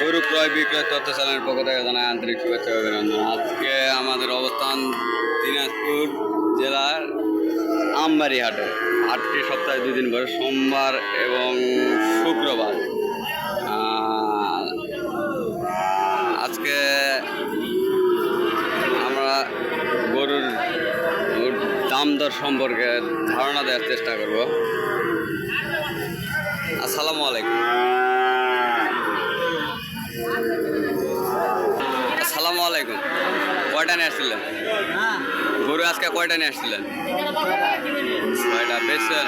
গরু ক্রয় বিক্রয় তথ্য চ্যানেলের পক্ষ থেকে জানাই আন্তরিক শুভেচ্ছা ও অভিনন্দন। আজকে আমাদের অবস্থান দিনাজপুর জেলার আমবাড়ি হাটে। হাটটি সপ্তাহে 2 দিন করে, সোমবার এবং শুক্রবার। আজকে আমরা গরুর দাম দর সম্পর্কে ধারণা দেওয়ার চেষ্টা করব। আসসালামু আলাইকুম। আসসালামু আলাইকুম। কয়টা নিয়ে আসছিলেন গরু? আজকে কয়টা নিয়ে আসছিলেন? 6টা বেচছেন?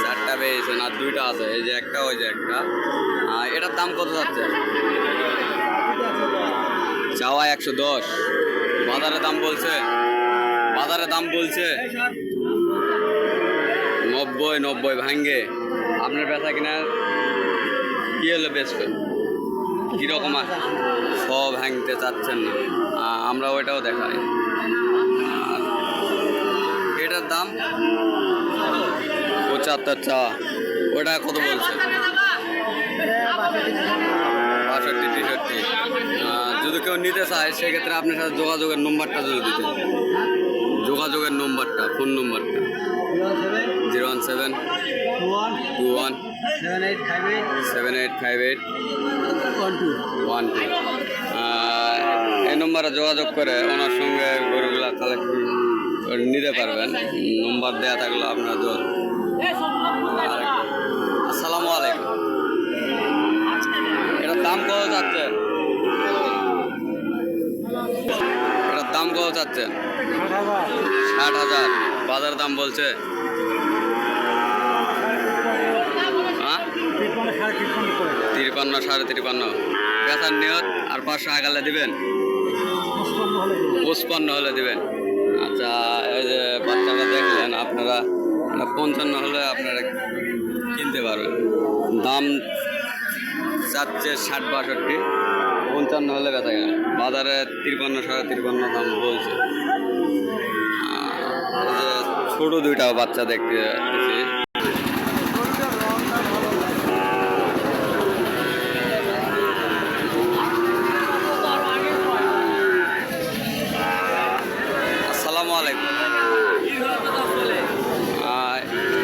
4টা বেচছেন আর 2টা আছে, এই যে একটা, ওই যে একটা। এটার দাম কত যাচ্ছে? চাওয়া 110, বাজারে দাম বলছে 90 ভাঙ্গে। আপনার বেচা কিনা কি হলে বেচবেন? কীরকম সব ভাঙতে চাচ্ছেন না, আমরা ওইটাও দেখাই। এটার দাম 75 চাওয়া, ওটা কত বলছে? 62, 63। যদি কেউ নিতে চায় সেক্ষেত্রে আপনার সাথে যোগাযোগের নম্বরটা যদি দিতেন, যোগাযোগের নম্বরটা, ফোন নম্বরটা 01721 785812। এই নম্বরে যোগাযোগ করে ওনার সঙ্গে গরুগুলা কালেক্ট নিতে পারবেন। নম্বর দেওয়া থাকলে আপনার আসসালামু আলাইকুম। এটার দাম কত চাচ্ছেন? এটার দাম কত চাচ্ছেন? 60,000। বাজার দাম বলছে 53, 53.5। বেচার নিয়ত আর 500 আগালে দিবেন? 55 হলে দিবেন। আচ্ছা, এই যে বাচ্চাটা দেখলেন আপনারা, 55 হলে আপনারা কিনতে পারবেন। দাম চাচ্ছে 60-62, 55 হলে বেচা কেনা। বাজারে 53, 53.5 দাম বলছে। এই যে ছোট 2টা বাচ্চা দেখতে পাচ্ছি। আসসালামু আলাইকুম।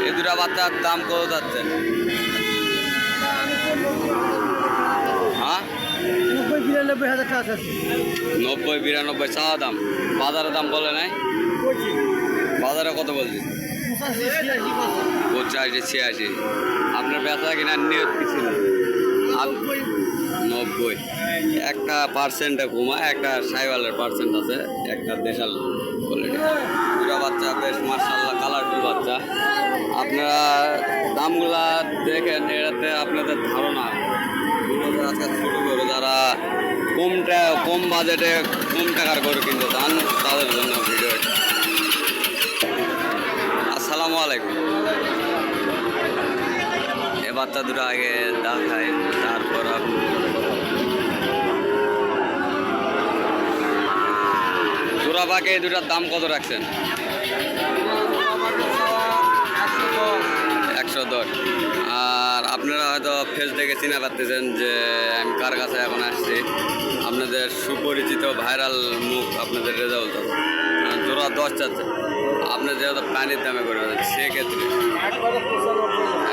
এই 2টা বাচ্চার দাম কত যাচ্ছেন? 90-92 চাওয়া দাম। বাজারে দাম বলে নাই? বাজারে কত বলছি? 85-86। আপনার বেচা কিনার নিয়ত কিছু নেই? 90। একটা পার্সেন্টে কমা, একটা সাইওয়ালের পার্সেন্ট আছে, একটা দেশাল কোয়ালিটি। 2টা বাচ্চা বেশ মাশাআল্লাহ কালারফুল বাচ্চা। আপনারা দামগুলা দেখেন, এটাতে আপনাদের ধারণা আজকে ছোটো গরু যারা কম বাজেটে কম টাকার গরু কিনতে চান তাদের জন্য ভিডিও। আসসালামু আলাইকুম। এ বাচ্চা 2টা আগে দেখায়, তারপর জোড়া পাকে এই 2টার দাম কত রাখছেন? 110। আর আপনারা হয়তো ফেস দেখে চিনা পাচ্ছেন যে আমি কার কাছে এখন আসছি। আপনাদের সুপরিচিত ভাইরাল মুখ, আপনাদের রেজাল্ট জোড়া 10 চাচ্ছে। আপনার যেহেতু পানির দামে করে সেক্ষেত্রে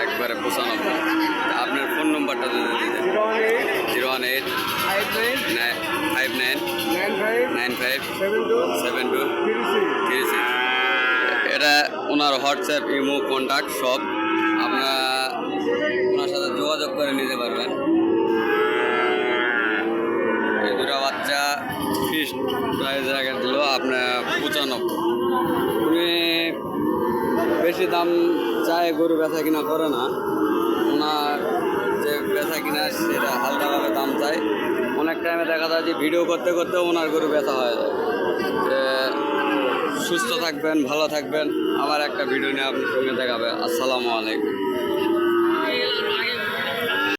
একবারে 95। আপনার ফোন নম্বরটা যদি দিতেন 0185959527236। এটা ওনার হোয়াটসঅ্যাপ, ইমো, কন্ট্যাক্ট সব। আপনারা ওনার সাথে যোগাযোগ করে নিতে পারবেন। এই 2টা বাচ্চা ফিক্সড প্রাইস আগে দিল আপনার 95। উনি বেশি দাম চায়, গরু বেচা কিনা করে না। ওনার যে বেচা কিনা সেটা হালকাভাবে দাম চায়। অনেক টাইমে দেখা যায় যে ভিডিও করতে করতে ওনার গরু বেচা হয়ে যায়। সুস্থ থাকবেন, ভালো থাকবেন। আবার একটা ভিডিও নিয়ে আপনার সঙ্গে দেখাবে। আসসালামু আলাইকুম।